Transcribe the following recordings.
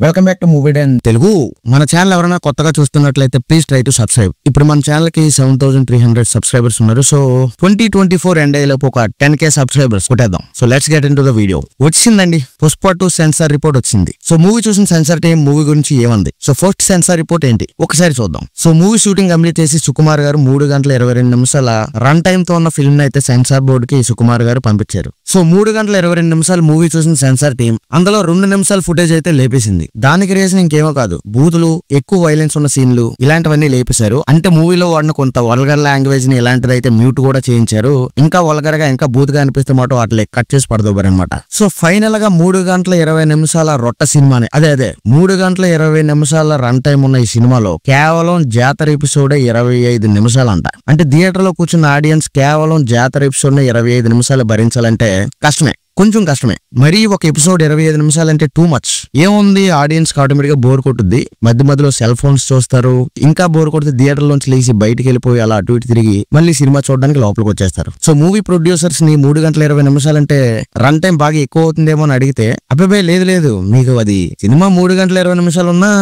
Welcome back to movie day Telugu. మన channel ఎవరైనా కొత్తగా చూస్తున్నట్లయితే ప్లీజ్ ట్రై టు సబ్స్క్రైబ్. ఇప్పుడు మన ఛానల్ కి 7300 సబ్స్క్రైబర్స్ ఉన్నారు. సో 2024 ఎండ్ అయ్యేలోపు ఒక 10K సబ్స్క్రైబర్స్ కొట్టేద్దాం. So let's get into the video. వచ్చిందండి పుష్ప 2 సెన్సార్ రిపోర్ట్ వచ్చింది. సో మూవీ చూసిన సెన్సార్ టీం మూవీ గురించి ఏమంది, సో ఫస్ట్ సెన్సార్ రిపోర్ట్ ఏంటి ఒకసారి చూద్దాం. సో మూవీ షూటింగ్ కంప్లీట్ చేసి సుకుమార్ గారు 3 గంటల 22 నిమిషాల రన్ టైమ్ తో ఉన్న ఫిల్మ్ అయితే సెన్సార్ బోర్డు కి సుకుమార్ గారు పంపించారు. సో 3 గంటల 22 నిమిషాలు మూవీ చూసిన సెన్సార్ టీం అందులో 2 నిమిషాల ఫుటేజ్ అయితే లేపేసింది. దానికి రీజన్ ఇంకేమో కాదు, బూతులు, ఎక్కువ వైలెన్స్ ఉన్న సీన్లు ఇలాంటివన్నీ లేపేశారు. అంటే మూవీలో వాడిన కొంత వల్గర్ లాంగ్వేజ్ ని ఇలాంటిది అయితే మ్యూట్ కూడా చేయించారు. ఇంకా వల్గర్ గా ఇంకా బూత్ గా అనిపిస్తే మాట వాటిని కట్ చేసి పడదోబారు అనమాట. సో ఫైనల్ గా 3 గంటల 20 నిమిషాల రొట్ట సినిమాని అదే 3 గంటల 20 నిమిషాల రన్ టైం ఉన్న ఈ సినిమాలో కేవలం జాతర ఎపిసోడే 25 నిమిషాలంట. అంటే థియేటర్ లో కూర్చున్న ఆడియన్స్ కేవలం జాతర ఎపిసోడ్ 25 నిమిషాలు భరించాలంటే కష్టమే, కొంచెం కష్టమే. మరీ ఒక ఎపిసోడ్ 25 నిమిషాలంటే టూ మచ్. ఏముంది, ఆడియన్స్ ఆటోమేటిక్ గా బోర్ కొట్టుద్ది, మధ్య మధ్యలో సెల్ ఫోన్స్ చూస్తారు. ఇంకా బోర్ కొడితే థియేటర్ లోంచి లేచి బయటికి వెళ్ళిపోయి అలా అటు ఇటు తిరిగి మళ్ళీ సినిమా చూడడానికి లోపలికి వచ్చేస్తారు. సో మూవీ ప్రొడ్యూసర్స్ ని 3 గంటల 20 నిమిషాలంటే రన్ టైం బాగా ఎక్కువ అవుతుందేమో అని అడిగితే అబ్బాయి లేదు మీకు అది సినిమా 3 గంటల 20 నిమిషాలు ఉన్నా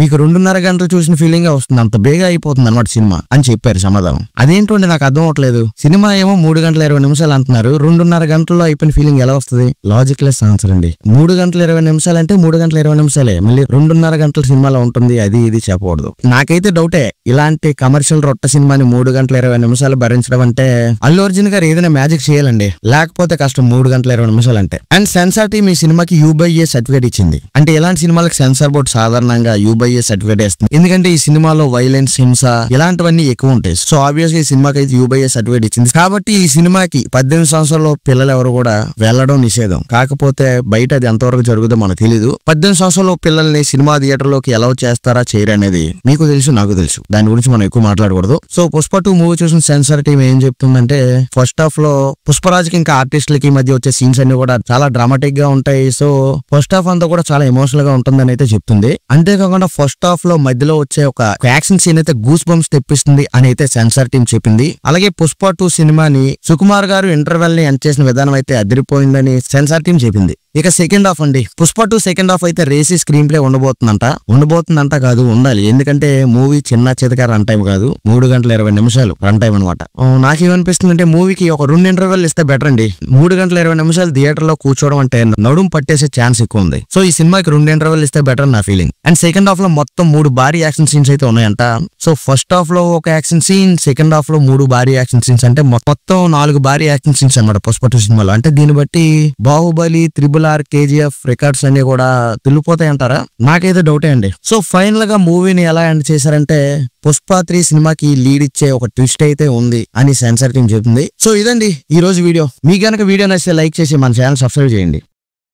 మీకు 2.5 గంటలు చూసిన ఫీలింగ్ వస్తుంది, అంత బేగా అయిపోతుంది అనమాట సినిమా అని చెప్పారు సమాధానం. అదేంటండి నాకు అర్థం అవట్లేదు, సినిమా ఏమో 3 గంటల 20 నిమిషాలు అంటున్నారు, 2.5 గంటల్లో అయిపోయిన ఫీలింగ్ ఎలా వస్తుంది? లాజిక్ లెస్ ఆన్సర్ అండి. 3 గంటల 20 నిమిషాలు అంటే 3 గంటల 20 నిమిషాలే, మళ్ళీ 2.5 గంటల సినిమాలో ఉంటుంది అది ఇది చెప్పకూడదు. నాకైతే డౌటే, ఇలాంటి కమర్షియల్ రొట్ట సినిమాని 3 గంటల 20 నిమిషాలు భరించడం అంటే అల్లు అర్జున్ గారు ఏదైనా మ్యాజిక్ చేయాలండి, లేకపోతే కష్టం 3 గంటల 20 నిమిషాలు అంటే. అండ్ సెన్సార్ టీమ్ ఈ సినిమాకి U/A సర్టిఫికేట్ ఇచ్చింది. అంటే ఇలాంటి సినిమాలకు సెన్సార్ బోర్డు సాధారణంగా U/A సర్టిఫికేట్ ఇస్తుంది, ఎందుకంటే ఈ సినిమాలో వైలెన్స్, హింస ఇలాంటివన్నీ ఎక్కువ ఉంటాయి. సో ఆబ్వియస్లీ ఈ సినిమాకి అయితే U/A సర్టిఫికేట్ ఇచ్చింది కాబట్టి ఈ సినిమాకి 18 సంవత్సరాల పిల్లలు ఎవరు కూడా వెళ్లడం నిషేధం. కాకపోతే బయట అది ఎంతవరకు జరుగుతుందో మనకు తెలీదు. 18 సంవత్సరాల పిల్లల్ని సినిమా థియేటర్ లోకి ఎలా చేస్తారా చేయరు అనేది మీకు తెలుసు, నాకు తెలుసు, దాని గురించి మనం ఎక్కువ మాట్లాడకూడదు. సో పుష్ప 2 మూవీ చూసిన సెన్సార్ టీం ఏం చెప్తుందంటే, ఫస్ట్ హాఫ్ లో పుష్పరాజ్కి ఇంకా ఆర్టిస్టులకి మధ్య వచ్చే సీన్స్ అన్ని కూడా చాలా డ్రామాటిక్ గా ఉంటాయి. సో ఫస్ట్ హాఫ్ అంతా కూడా చాలా ఎమోషనల్ గా ఉంటుందని అయితే చెప్తుంది. అంతేకాకుండా ఫస్ట్ హాఫ్ లో మధ్యలో వచ్చే ఒక యాక్షన్ సీన్ అయితే గూస్ బంప్స్ తెప్పిస్తుంది అని అయితే సెన్సార్ టీం చెప్పింది. అలాగే పుష్ప 2 సినిమాని సుకుమార్ గారు ఇంటర్వెల్ ని ఎండ్ చేసిన విధానం అయితే అదిరిపోయిందని సెన్సార్ టీం చెప్పింది. ఇక సెకండ్ హాఫ్ అండి, పుష్ప 2 సెకండ్ హాఫ్ అయితే రేసీ స్క్రీన్ ప్లే ఉండబోతుందంట కాదు, ఉండాలి. ఎందుకంటే మూవీ చిన్న చితక రన్ టైం కాదు, 3 గంటల 20 నిమిషాలు రన్ టైం అనమాట. నాకేమనిపిస్తుంది అంటే మూవీకి ఒక 2 ఇంటర్వెల్ ఇస్తే బెటర్ అండి. 3 గంటల 20 నిమిషాలు థియేటర్ లో కూర్చోవడం అంటే నడుం పట్టేసే ఛాన్స్ ఎక్కువ ఉంది. సో ఈ సినిమాకి 2 ఇంటర్వెల్ ఇస్తే బెటర్ నా ఫీలింగ్. అండ్ సెకండ్ హాఫ్ లో మొత్తం 3 భారీ యాక్షన్ సీన్స్ అయితే ఉన్నాయంట. సో ఫస్ట్ హాఫ్ లో ఒక యాక్షన్ సీన్, సెకండ్ హాఫ్ లో 3 భారీ యాక్షన్ సీన్స్, అంటే మొత్తం 4 భారీ యాక్షన్ సీన్స్ అనమాట పుష్ప 2 సినిమాలో. అంటే దీన్ని బట్టి Baahubali, triple R, KGF records అన్ని కూడా తిల్లిపోతాయి అంటారా? నాకైతే డౌటే అండి. సో ఫైనల్ గా మూవీని ఎలా ఎండ్ చేశారంటే, పుష్ప 3 సినిమాకి లీడ్ ఇచ్చే ఒక ట్విస్ట్ అయితే ఉంది అని సెన్సార్ టీం చెప్తుంది. సో ఇదండి ఈ రోజు వీడియో. మీకు గనక వీడియో నచ్చితే లైక్ చేసి మన ఛానల్ సబ్స్క్రైబ్ చేయండి.